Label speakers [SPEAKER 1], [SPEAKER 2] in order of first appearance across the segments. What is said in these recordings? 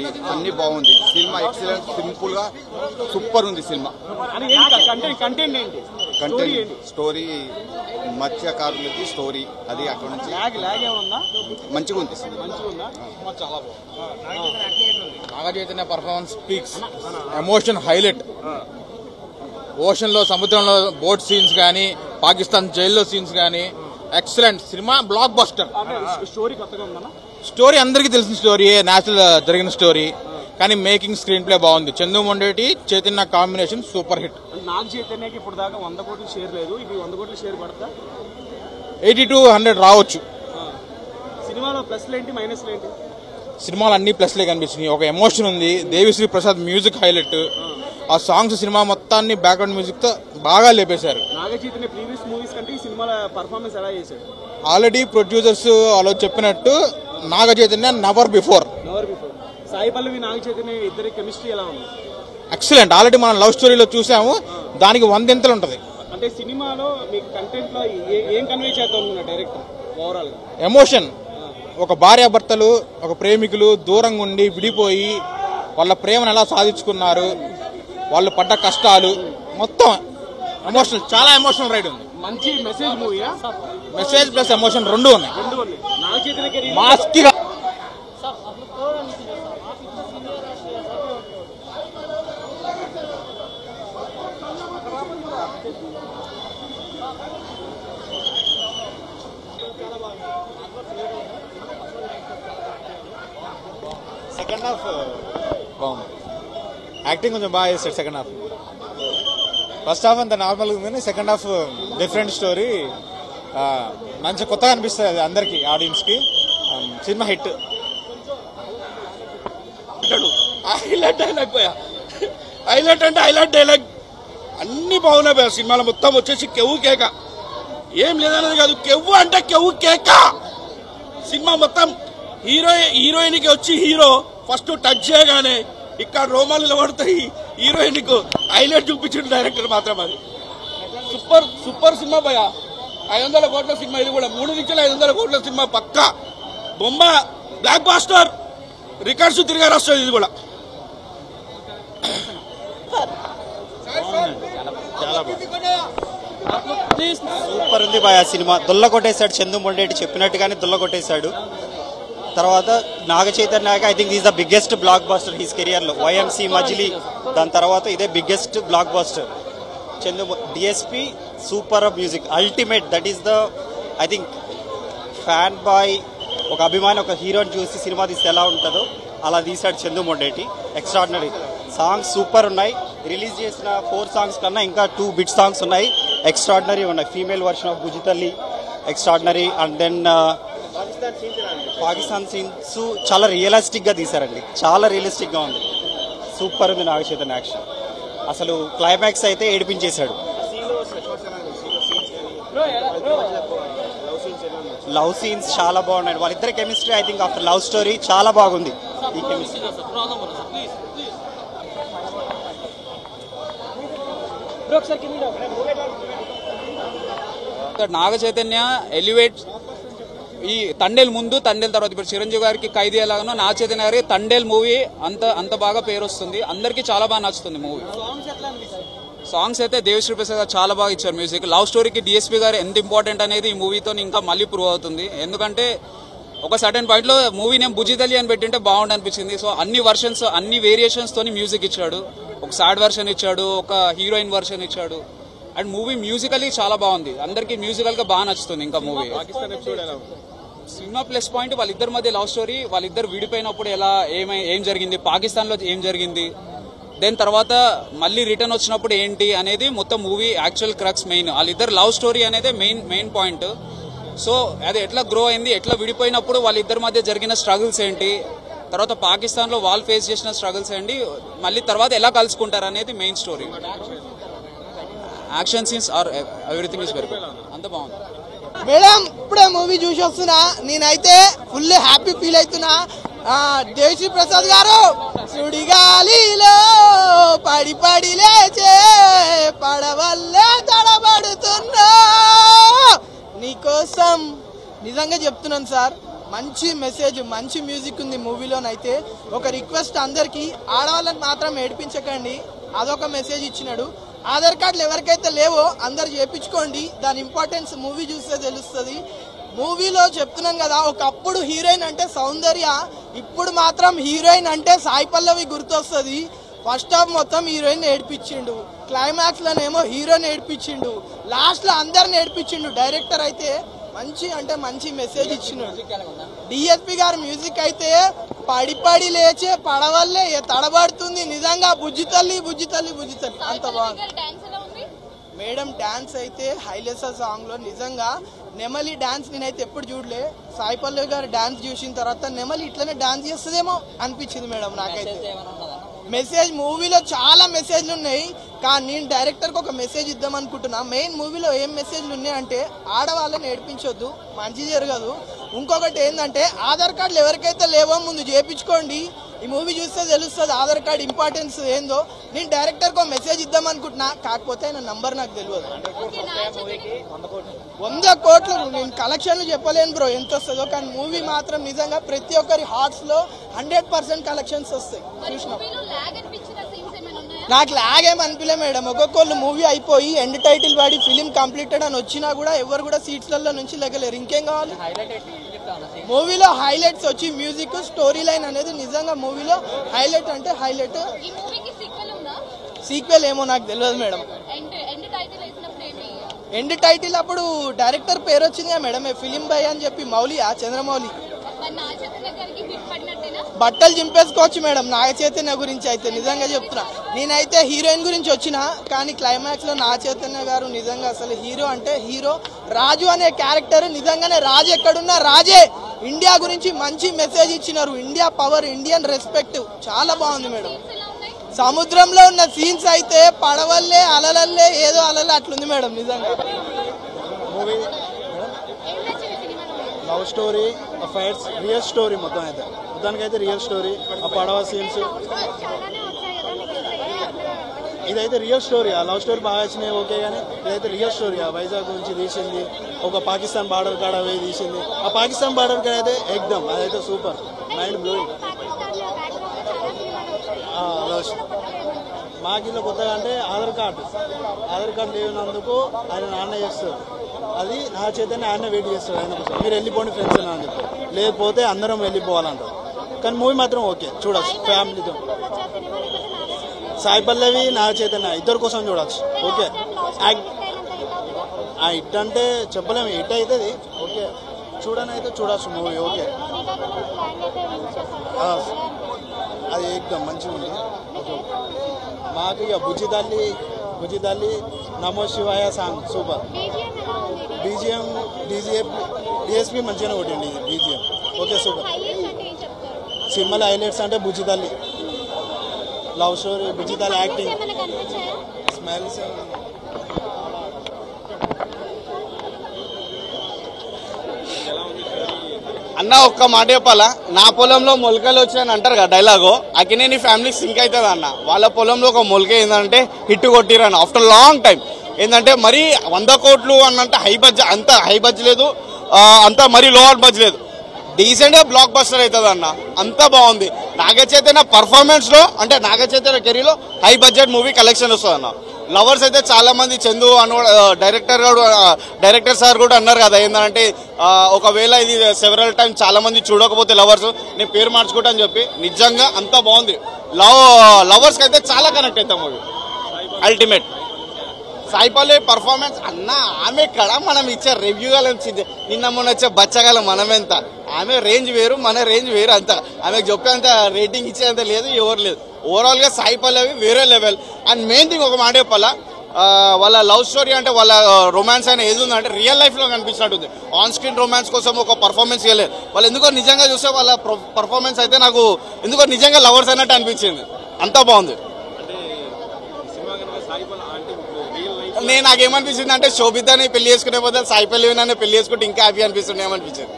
[SPEAKER 1] అన్ని బాగుంది cinema excellent simple గా సూపర్ ఉంది సినిమా కంటెంట్ స్టోరీ మత్స్యకారులకి స్టోరీ అది అక్కడ నుంచి మంచిగా ఉంది
[SPEAKER 2] చాలా Naga Chaitanya performance speaks emotion highlight ocean లో సముద్రంలో బోట్ సీన్స్ గానీ పాకిస్తాన్ జైల్లో సీన్స్ గానీ excellent cinema blockbuster story అందరికీ తెలిసిన స్టోరీ నేషనల్ జరిగిన స్టోరీ కానీ మేకింగ్ స్క్రీన్ ప్లే బాగుంది Chandu Mondeti Chaitanya combination super hit
[SPEAKER 3] Naga చైతన్యకి ఇప్పుడు దాకా 100 కోట్ల షేర్ లేదు ఇది 100 కోట్ల షేర్ పడతా
[SPEAKER 2] 80 to 100 రావచ్చు
[SPEAKER 3] సినిమాలో ప్లస్లు ఏంటి మైనస్లు ఏంటి
[SPEAKER 2] సినిమాలో అన్ని ప్లస్లే కనిపించినాయి ఒక ఎమోషన్ ఉంది దేవిశ్రీ ప్రసాద్ మ్యూజిక్ హైలైట్ ఆ సాంగ్స్ సినిమా మొత్తాన్ని బ్యాక్గ్రౌండ్ మ్యూజిక్ తో బాగా లేపేశారు
[SPEAKER 3] నాగ చైతన్య ప్రీవియస్ మూవీస్ కంటే ఈ సినిమాల పర్ఫార్మెన్స్ ఎలా చేశాడు
[SPEAKER 2] ఆల్రెడీ ప్రొడ్యూసర్స్ అలా చెప్పినట్టు నాగ చైతన్య నెవర్ బిఫోర్
[SPEAKER 3] సాయి పల్లవి నాగ చైతన్య ఇద్దరి కెమిస్ట్రీ ఎలా ఉంది
[SPEAKER 2] ఎక్సలెంట్ ఆల్రెడీ మనం లవ్ స్టోరీలో చూసాము దానికి 100 ఇంతలు ఉంటది
[SPEAKER 3] అంటే సినిమాలో మీకు కంటెంట్ లో ఏం కన్వే చేద్దాం డైరెక్టర్ ఓవరాల్ గా
[SPEAKER 2] ఎమోషన్ ఒక భార్యాభర్తలు ఒక ప్రేమికులు దూరంగా ఉండి విడిపోయి వాళ్ళ ప్రేమను ఎలా సాధించుకున్నారు వాళ్ళు పడ్డ కష్టాలు మొత్తం ఎమోషనల్ చాలా ఎమోషనల్ రైడ్ ఉంది
[SPEAKER 3] మంచి మెసేజ్ మూవీయా
[SPEAKER 2] మెసేజ్ ప్లస్ ఎమోషన్ రెండు ఉన్నాయి
[SPEAKER 3] నాగ చైతన్య
[SPEAKER 2] మాస్కిగా
[SPEAKER 4] సెకండ్ హాఫ్ బాగుంది యాక్టింగ్ కొంచెం బాగా చేస్తాడు సెకండ్ హాఫ్ ఫస్ట్ హాఫ్ అంత నార్మల్గా ఉంది సెకండ్ హాఫ్ డిఫరెంట్ స్టోరీ మంచి కొత్తగా అనిపిస్తుంది అది అందరికి ఆడియన్స్కి సినిమా హిట్
[SPEAKER 5] హైలైట్ డైలాగ్ పోయా హైలైట్ అంటే హైలైట్ డైలాగ్ అన్ని బాగున్నాయి పోయా సినిమాలో మొత్తం వచ్చేసి కెవ్వు కేక ఏం లేదన్నది కాదు కెవ్వు అంటే కెవ్వు కేక సినిమా మొత్తం హీరోయిన్ కి వచ్చి హీరో ఫస్ట్ టచ్ చేయగానే ఇక్కడ రోమాలు నిలబడతాయి హీరోయిన్ కు హైలైట్ చూపించిన డైరెక్టర్ మాత్రం అది సూపర్ సూపర్ సినిమా భయ 500 కోట్ల సినిమా ఇది కూడా 3 నుంచి 500 కోట్ల సినిమా పక్కా బొమ్మ బ్లాక్ బాస్టర్ రికార్డ్స్ తిరిగారు వస్తుంది ఇది కూడా
[SPEAKER 4] సూపర్ ఉంది బాయ్ ఆ సినిమా దుల్ల కొట్టేశాడు చందు మొండేటి చెప్పినట్టుగానే దుల్ల కొట్టేశాడు తర్వాత Naga Chaitanya I think is the biggest blockbuster his career లో వైఎంసీ మజిలీ దాని తర్వాత ఇదే biggest blockbuster Chandu DSP super music ultimate that is the I think fan boy ఒక అభిమాని ఒక హీరోని చూసి సినిమా తీస్తే ఎలా ఉంటుందో అలా తీశాడు Chandu Mondeti extraordinary songs super ఉన్నాయి రిలీజ్ చేసిన 4 సాంగ్స్ కన్నా ఇంకా 2 బిట్ సాంగ్స్ ఉన్నాయి ఎక్స్ట్రాడినరీ ఉన్నాయి ఫీమేల్ వర్షన్ ఆఫ్ గుజితల్లి extraordinary and then Pakistan scenes చాలా రియలిస్టిక్ గా తీశారండి చాలా రియలిస్టిక్ గా ఉంది సూపర్ ఉంది నాగ చైతన్య యాక్షన్ అసలు క్లైమాక్స్ అయితే ఏడిపించేశాడు లవ్ సీన్స్ చాలా బాగున్నాయి వాళ్ళిద్దరి chemistry I think after love story చాలా బాగుంది ఈ కెమిస్ట్రీ
[SPEAKER 6] నాగ చైతన్య ఎలివేట్ ఈ తండేల్ ముందు తండేల్ తర్వాత ఇప్పుడు చిరంజీవి గారికి ఖైదీ ఎలాగనో నాగ చైతన్య గారికి తండేల్ మూవీ అంత బాగా పేరు వస్తుంది అందరికి చాలా బాగా నచ్చుతుంది మూవీ సాంగ్స్ అయితే దేవిశ్రీ ప్రసాద్ గారు చాలా బాగా ఇచ్చారు మ్యూజిక్ లవ్ స్టోరీకి డిఎస్పీ గారు ఎంత ఇంపార్టెంట్ అనేది ఈ మూవీతో ఇంకా మళ్ళీ ప్రూవ్ అవుతుంది ఎందుకంటే ఒక సర్టెన్ పాయింట్ లో మూవీ నేమ్ బుజితలి అని పెట్టింటే బాగుండు అనిపించింది సో అన్ని వర్షన్స్ అన్ని వేరియేషన్స్ తోని మ్యూజిక్ ఇచ్చాడు ఒక సాడ్ వర్షన్ ఇచ్చాడు ఒక హీరోయిన్ వర్షన్ ఇచ్చాడు అండ్ మూవీ మ్యూజికల్లీ చాలా బాగుంది అందరికి మ్యూజికల్ గా బాగా నచ్చుతుంది ఇంకా మూవీ సినిమా ప్లస్ పాయింట్ వాళ్ళిద్దరి మధ్య లవ్ స్టోరీ వాళ్ళిద్దరు విడిపోయినప్పుడు ఏం జరిగింది పాకిస్తాన్ లో ఏం జరిగింది దెన్ తర్వాత మళ్ళీ రిటర్న్ వచ్చినప్పుడు ఏంటి అనేది మొత్తం మూవీ యాక్చువల్ క్రక్స్ మెయిన్ వాళ్ళిద్దరు లవ్ స్టోరీ అనేది మెయిన్ పాయింట్ సో అది ఎట్లా గ్రో అయింది ఎట్లా విడిపోయినప్పుడు వాళ్ళిద్దరి మధ్య జరిగిన స్ట్రగుల్స్ ఏంటి తర్వాత పాకిస్తాన్ లో వాళ్ళు ఫేస్ చేసిన స్ట్రగుల్స్ ఏంటి మళ్ళీ తర్వాత ఎలా కలుసుకుంటారు అనేది main story action scenes are everything is very good అంత బాగుంది
[SPEAKER 7] మేడం ఇప్పుడే మూవీ చూసి వస్తున్నా నేనైతే ఫుల్ హ్యాపీ ఫీల్ అవుతున్నా దేవిశ్రీ ప్రసాద్ గారు సుడిగాలిలో పడి పడి లేచే పడవల్లే తడబడుతున్నా నీకోసం నిజంగా చెప్తున్నాను సార్ మంచి మెసేజ్, మంచి మ్యూజిక్ ఉంది మూవీలోనైతే. ఒక రిక్వెస్ట్ అందరికీ, ఆడవాళ్ళని మాత్రం ఏడిపించకండి, అదొక మెసేజ్ ఇచ్చినాడు. ఆధార్ కార్డులు ఎవరికైతే లేవో అందరు చేయించుకోండి, దాని ఇంపార్టెన్స్ మూవీ చూస్తే తెలుస్తుంది. మూవీలో చెప్తున్నాను కదా, ఒకప్పుడు హీరోయిన్ అంటే సౌందర్య, ఇప్పుడు మాత్రం హీరోయిన్ అంటే సాయి పల్లవి గుర్తొస్తుంది. ఫస్ట్ హాఫ్ మొత్తం హీరోయిన్ ఏడిపించిండు, క్లైమాక్స్ లోనేమో హీరోని ఏడిపించిండు, లాస్ట్ లో అందరిని ఏడిపించిండు. డైరెక్టర్ అయితే మంచి అంటే మంచి మెసేజ్ ఇచ్చినాడు. డిఎస్పి గారి మ్యూజిక్ అయితే పడి పడి లేచే పడవల్లే తడబడుతుంది నిజంగా. బుజ్జి తల్లి బుజ్జి తల్లి బుజ్జి తల్లి అంత బాగుంది మేడం. డాన్స్ అయితే హైలెసా సాంగ్ లో నిజంగా నెమలి డాన్స్ నేనైతే ఎప్పుడు చూడలే. సాయి పల్లవి గారు డాన్స్ చూసిన తర్వాత నెమలి ఇట్లనే డాన్స్ చేస్తుందేమో అనిపించింది మేడం నాకైతే. మెసేజ్ మూవీలో చాలా మెసేజ్లు ఉన్నాయి, కానీ నేను డైరెక్టర్కి ఒక మెసేజ్ ఇద్దాం అనుకుంటున్నా. మెయిన్ మూవీలో ఏం మెసేజ్లు ఉన్నాయంటే ఆడవాళ్ళని ఏడిపించొద్దు, మంచి జరగదు. ఇంకొకటి ఏంటంటే ఆధార్ కార్డులు ఎవరికైతే లేవో ముందు చేయించుకోండి, ఈ మూవీ చూస్తే తెలుస్తుంది ఆధార్ కార్డు ఇంపార్టెన్స్ ఏందో. నేను డైరెక్టర్కి ఒక మెసేజ్ ఇద్దాం అనుకుంటున్నా, కాకపోతే ఆయన నంబర్ నాకు తెలియదు. 100 కోట్లు నేను కలెక్షన్లు చెప్పలేను బ్రో ఎంత వస్తుందో, కానీ మూవీ మాత్రం నిజంగా ప్రతి ఒక్కరి హార్ట్స్ లో 100% కలెక్షన్స్ వస్తాయి. చూసినప్పుడు నాకు లాగ్ ఏం అనిపించలే మేడం. ఒక్కొక్కళ్ళు మూవీ అయిపోయి ఎండ్ టైటిల్ వాడి ఫిలిం కంప్లీటెడ్ అని వచ్చినా కూడా ఎవరు కూడా సీట్స్లలో నుంచి లెగలేరు. ఇంకేం కావాలి? మూవీలో హైలైట్స్ వచ్చి మ్యూజిక్, స్టోరీ లైన్ అనేది నిజంగా మూవీలో హైలైట్ అంటే హైలైట్. సీక్వెల్ ఏమో నాకు తెలియదు మేడం. ఎండ్ టైటిల్ అప్పుడు డైరెక్టర్ పేరు వచ్చిందిగా మేడం, ఫిలిం బాయ్ అని చెప్పి, మౌలియా చంద్రమౌళి. బట్టలు చింపేసుకోవచ్చు మేడం నాగ చైతన్య గురించి అయితే. నిజంగా చెప్తున్నా, నేనైతే హీరోయిన్ గురించి వచ్చిన, కానీ క్లైమాక్స్ లో నాగ చైతన్య గారు నిజంగా అసలు హీరో అంటే హీరో. రాజు అనే క్యారెక్టర్ నిజంగానే రాజు ఎక్కడున్నా రాజే. ఇండియా గురించి మంచి మెసేజ్ ఇచ్చినారు. ఇండియా పవర్, ఇండియన్ రెస్పెక్ట్ చాలా బాగుంది మేడం. సముద్రంలో ఉన్న సీన్స్ అయితే పడవల్లే అలలల్లే ఏదో అలలే అట్లుంది మేడం నిజంగా.
[SPEAKER 8] Movie love story, fights, real story మొత్తానికైతే రియల్ స్టోరీ. ఆ పడవ సీన్స్ ఇదైతే రియల్ స్టోరీ. ఆ లవ్ స్టోరీ బాగా వచ్చినాయి ఓకే, కానీ ఇదైతే రియల్ స్టోరీ. ఆ వైజాగ్ గురించి తీసింది, ఒక పాకిస్తాన్ బార్డర్ కాడ పోయి తీసింది. ఆ పాకిస్తాన్ బార్డర్ కాడ అయితే ఎగ్దమ్ అదైతే సూపర్, మైండ్ బ్లోయింగ్. మాకు ఇలా కొత్తగా అంటే ఆధార్ కార్డు లేనందుకు ఆయన నాన్న చేస్తారు. అది నా చేతనే ఆయన వెయిట్ చేస్తాడు ఆయన కోసం. మీరు వెళ్ళిపోండి ఫ్రెండ్స్ అని చెప్పి, లేకపోతే అందరం వెళ్ళిపోవాలంటారు. కానీ మూవీ మాత్రం ఓకే, చూడొచ్చు ఫ్యామిలీతో. సాయి పల్లవి, నాగ చైతన్య ఇద్దరు కోసం చూడొచ్చు ఓకే. హిట్ అంటే చెప్పలేము, హిట్ అవుతుంది ఓకే, చూడని అయితే చూడొచ్చు మూవీ ఓకే. అది ఎక్దమ్ మంచిగా ఉంది. మాకు ఇక బుజ్జి తల్లి నమో శివాయ సాంగ్ సూపర్. బీజిఎం డిఎస్పీ మంచిగానే కొట్టింది బీజిఎం ఓకే సూపర్. సినిమాలో హైలైట్స్ అంటే బుజ్జి తల్లి, లవ్ స్టోరీ, బుజ్జి తల్లి యాక్టింగ్, స్మైల్స్.
[SPEAKER 5] అన్న ఒక్క మాట చెప్పాలా, నా పొలంలో మొలకలు వచ్చాయని అంటారు కదా డైలాగు, అక్కడే నీ ఫ్యామిలీ సింక్ అవుతుంది అన్న. వాళ్ళ పొలంలో ఒక మొలక ఏంటంటే హిట్ కొట్టిరన్న ఆఫ్టర్ లాంగ్ టైం. ఏంటంటే మరీ 100 కోట్లు అన్నంటే అంత హై బడ్జెట్ లేదు, అంత మరీ లోవర్ బడ్జెట్ లేదు, డీసెంట్ గా బ్లాక్ బస్టర్ అవుతుంది అన్న. అంత బాగుంది. నాగ చైతన్య పర్ఫార్మెన్స్ లో అంటే నాగ చైతన్య కెరీర్ లో హై బడ్జెట్ మూవీ కలెక్షన్ వస్తుంది అన్న. లవర్స్ అయితే చాలా మంది చందు అను డైరెక్టర్ సార్ కూడా అన్నారు కదా, ఏంటంటే ఒకవేళ ఇది సెవెరల్ టైం చాలా మంది చూడకపోతే లవర్స్ నేను పేరు మార్చుకుంటా అని చెప్పి, నిజంగా అంతా బాగుంది. లవర్స్ అయితే చాలా కనెక్ట్ అవుతాం movie. Ultimate Sai Pallavi performance అన్న, ఆమె కడ మనం ఇచ్చే రివ్యూ వచ్చింది నిన్న మొన్న వచ్చే బచ్చగాలం మనమెంత, ఆమె రేంజ్ వేరు మన రేంజ్ వేరు. అంత ఆమెకు చెప్పేంత రేటింగ్ ఇచ్చేంత లేదు, ఎవరు లేదు. ఓవరాల్ గా సాయి పల్లవి వేరే లెవెల్. అండ్ మెయిన్ థింగ్ ఒక మాట చెప్పాలా, వాళ్ళ లవ్ స్టోరీ అంటే వాళ్ళ రొమాన్స్ అయినా ఏది ఉందంటే రియల్ లైఫ్ లో కనిపిస్తున్నట్టుంది. ఆన్ స్క్రీన్ రొమాన్స్ కోసం ఒక పర్ఫార్మెన్స్ ఇవ్వలేదు వాళ్ళు. ఎందుకో నిజంగా చూస్తే వాళ్ళ పర్ఫార్మెన్స్ అయితే నాకు ఎందుకో నిజంగా లవర్స్ అన్నట్టు అనిపించింది. అంతా బాగుంది. నాకేమనిపించింది అంటే శోభితాని పెళ్లి చేసుకునే బదులు సాయి పల్లవిని పెళ్లి చేసుకుంటే ఇంకా హ్యాపీ అనిపిస్తుంది ఏమనిపించింది.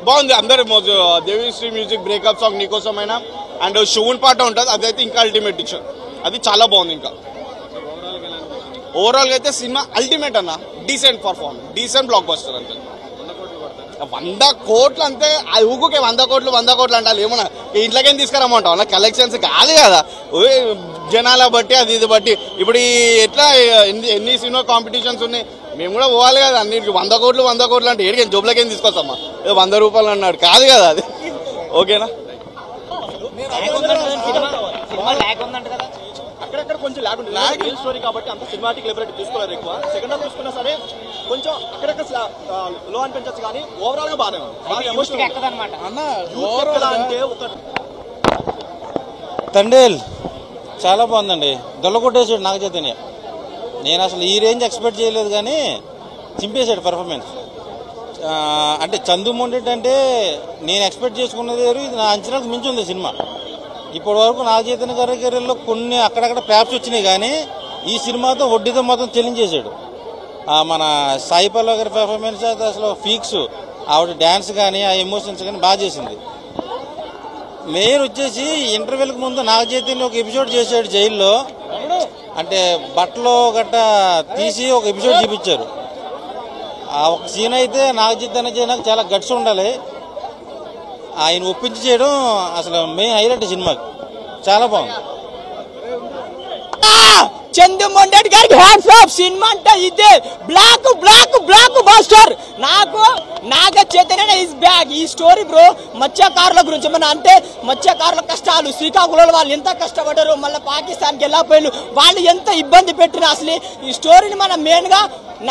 [SPEAKER 5] బాగుంది. అందరు దేవిశ్రీ మ్యూజిక్ బ్రేకప్ సాంగ్ నీకోసమైనా అండ్ శివుని పాట ఉంటుంది, అదైతే ఇంకా అల్టిమేట్ ఇచ్చారు. అది చాలా బాగుంది. ఇంకా ఓవరాల్ గా అయితే సినిమా అల్టిమేట్ అన్న, decent performance, decent block buster అంతే.
[SPEAKER 1] 100 కోట్లు అంతే, అది ఊకే 100 కోట్లు అంటారు. ఏమన్నా ఇంట్లోకేం తీసుకురమ్మంటావు అన్న, కలెక్షన్స్ కాదు కదా, జనాల బట్టి అది ఇది బట్టి. ఇప్పుడు ఎట్లా ఎన్ని సినిమా కాంపిటీషన్స్ ఉన్నాయి, మేము కూడా పోవాలి కదా అన్నిటికీ. 100 కోట్లు అంటే ఏడికి జోబులకేం తీసుకొస్తామా, 100 రూపాయలు అన్నాడు కాదు కదా అది. ఓకేనా,
[SPEAKER 9] అక్కడక్కడ కొంచెం ల్యాగ్ ఉంటుంది, రియల్ స్టోరీ కాబట్టి అంత సినిమాటిక్ లెబరేట్ తీసుకోలేదు ఎక్కువ. సెకండ్ హాఫ్ చూసుకున్నా సరే కొంచెం అక్కడక్కడ లో అనిపించచ్చు, కానీ ఓవరాల్ గా బాగానే ఉంది. అంటే ఒక
[SPEAKER 8] తండేల్ చాలా బాగుందండి, దొల్లగొట్టేసాడు నాగ చైతన్య. నేను అసలు ఈ రేంజ్ ఎక్స్పెక్ట్ చేయలేదు, కానీ చింపేశాడు పర్ఫార్మెన్స్. అంటే చందు మొండెట్ అంటే నేను ఎక్స్పెక్ట్ చేసుకున్నది వేరు, ఇది నా అంచనాకు మించి ఉంది సినిమా. ఇప్పటి వరకు నాగ చైతన్య గారి కెరీర్లో కొన్ని అక్కడక్కడ ప్యాప్స్ వచ్చినాయి, కానీ ఈ సినిమాతో వడ్డీతో మొత్తం చెల్లించేశాడు. మన సాయి పల్లవి గారి పెర్ఫార్మెన్స్ అయితే అసలు ఫీక్స్, ఆవిడ డ్యాన్స్ కానీ ఆ ఎమోషన్స్ కానీ బాగా చేసింది. మెయిన్ వచ్చేసి ఇంటర్వెల్కి ముందు నాగ చైతన్య ఒక ఎపిసోడ్ చేశాడు జైల్లో, అంటే బట్టలు గట్ట తీసి ఒక ఎపిసోడ్ చూపించారు. ఆ ఒక సీన్ అయితే నాగ చైతన్య చేయడానికి చాలా గట్స్ ఉండాలి, ఆయన ఒప్పించి చేయడం అసలు మెయిన్ హైలైట్ సినిమాకి. చాలా బాగుంది.
[SPEAKER 7] చందు మొండెట్ గారికి హ్యాండ్స్ ఆఫ్. సినిమా అంటే ఇదే బ్లాక్ బ్లాక్ బ్లాక్ బాస్టర్. నాకు నాగ చైతన్య ఇస్ బ్యాక్. ఈ స్టోరీ బ్రో మత్స్యకారుల గురించి, మన అంటే మత్స్యకారుల కష్టాలు, శ్రీకాకుళంలో వాళ్ళు ఎంత కష్టపడ్డారు, మళ్ళీ పాకిస్తాన్కి వెళ్ళకపోయారు, వాళ్ళు ఎంత ఇబ్బంది పెట్టినా అసలు ఈ స్టోరీని మనం మెయిన్ గా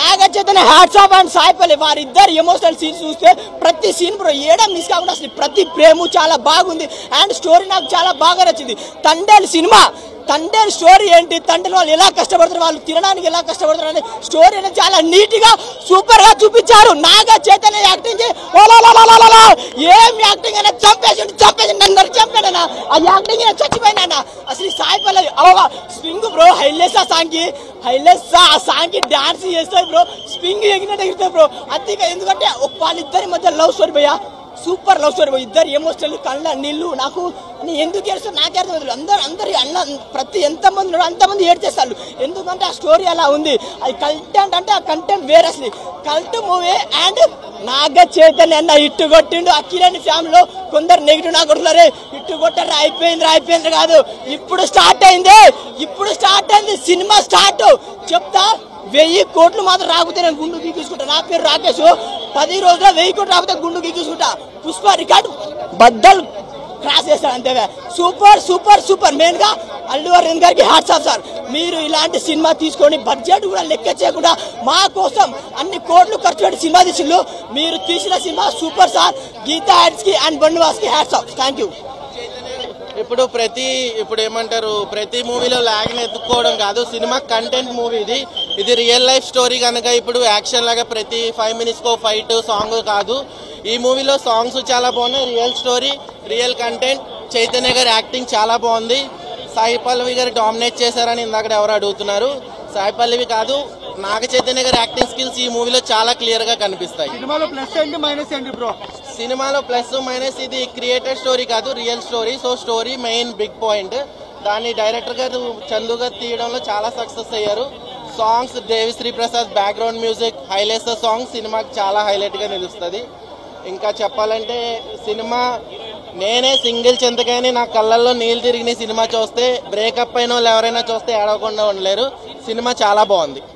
[SPEAKER 7] Naga Chaitanya hats off and Sai Pallavi వారిద్దరు ఎమోషనల్ సీన్స్ చూస్తే ప్రతి సీన్ బ్రో ఏడా మిస్ కాకుండా అసలు ప్రతి ప్రేమ చాలా బాగుంది. అండ్ స్టోరీ నాకు చాలా బాగా నచ్చింది. తండేల్ సినిమా, తండేల్ స్టోరీ ఏంటి, తండ్రి వాళ్ళు ఎలా కష్టపడతారు, వాళ్ళు తినడానికి ఎలా కష్టపడతారు అనే స్టోరీ అనేది చాలా నీట్ గా సూపర్ గా చూపించారు. నాగ చైతన్య యాక్టింగ్ ఏం యాక్టింగ్ అయినా చంపేసి నన్ను చంపాడనా, ఆ యాక్టింగ్ చచ్చిపోయినా. అసలు సాయి పల్లవి స్వింగ్ బ్రో హైలెస్, ఆ సాంగ్ కి హైలెస్, ఆ సాంగ్ కి డాన్స్ చేస్తాయి బ్రో, స్వింగ్ ఎగినట్టు ఎగురుతాయి బ్రో. అంతేగా ఎందుకంటే వాళ్ళిద్దరి మధ్య లవ్ స్టోరీ భయ్యా, సూపర్ లవ్ స్టోరీ. ఇద్దరు ఎమోషనల్, కళ్ళ నీళ్ళు. నాకు ఎందుకు ఏడుస్తారు నాకే అర్థం. అందరి అన్న ప్రతి ఎంతమంది ఉన్నారో అంతమంది ఏడ్చేస్తారు, ఎందుకంటే ఆ స్టోరీ అలా ఉంది. అది కంటెంట్ అంటే ఆ కంటెంట్ వేరే, అసలు cult movie. And Naga Chaitanya అన్న ఇట్టు కొట్టిండు. అఖిలేని ఫ్యామిలీలో కొందరు నెగిటివ్ నా కొడుతున్నారు, ఇట్టు కొట్టారు, అయిపోయింది కాదు, ఇప్పుడు స్టార్ట్ అయింది సినిమా స్టార్ట్. చెప్తా 1000 కోట్లు మాత్రం రాకపోతే నేను గుండు గీసుకుంటా. నా పేరు రాకేష్. 10 రోజుల్లో 1000 కోట్లు రాకపోతే గుండు గీసుకుంటా. పుష్ప రికార్డు బద్దలు క్రాస్ చేస్తాడు అంతే. Super super super. మెయిన్ గా అల్లు అరవింద్ గారికి హ్యాట్స్ ఆఫ్ సార్. మీరు ఇలాంటి సినిమా తీసుకొని బడ్జెట్ కూడా లెక్క చేయకుండా మా కోసం అన్ని కోట్లు ఖర్చు పెట్టి సినిమా తీసిండు. మీరు తీసిన సినిమా సూపర్ సార్. గీతా యాడ్స్ కి అండ్ బండివాస్ కి హ్యాట్స్ ఆఫ్. Thank you.
[SPEAKER 10] ఇప్పుడు ఏమంటారు, ప్రతి మూవీలో లాగ్ని ఎత్తుక్కోవడం కాదు, సినిమా కంటెంట్ మూవీ ఇది రియల్ లైఫ్ స్టోరీ కనుక ఇప్పుడు యాక్షన్ లాగా ప్రతి 5 minutes కో ఫైట్ సాంగ్ కాదు. ఈ మూవీలో సాంగ్స్ చాలా బాగున్నాయి, real story, real content. Chaitanya గారి యాక్టింగ్ చాలా బాగుంది. సాయి పల్లవి గారు డామినేట్ చేశారని ఇందాక ఎవరు అడుగుతున్నారు. సాయి పల్లవి కాదు, నాగ చైతన్య గారి యాక్టింగ్ స్కిల్స్ ఈ మూవీలో చాలా క్లియర్ గా కనిపిస్తాయి.
[SPEAKER 3] సినిమాలో ప్లస్ ఏంటి మైనస్ ఏంటి బ్రో?
[SPEAKER 10] సినిమాలో ప్లస్ మైనస్, ఇది క్రియేటెడ్ స్టోరీ కాదు, real story. So story main big point. దాన్ని డైరెక్టర్ గారు చందు గారు తీయడంలో చాలా సక్సెస్ అయ్యారు. Songs Devi Sri Prasad background music highlights song సినిమాకి చాలా హైలైట్ గా నిలుస్తుంది. ఇంకా చెప్పాలంటే సినిమా నేనే సింగిల్ చింతకాయని నా కళ్ళల్లో నీళ్ళు తిరిగిన సినిమా చూస్తే బ్రేకప్ అయిన వాళ్ళు ఎవరైనా చూస్తే ఏడవకుండా ఉండలేరు. సినిమా చాలా బాగుంది.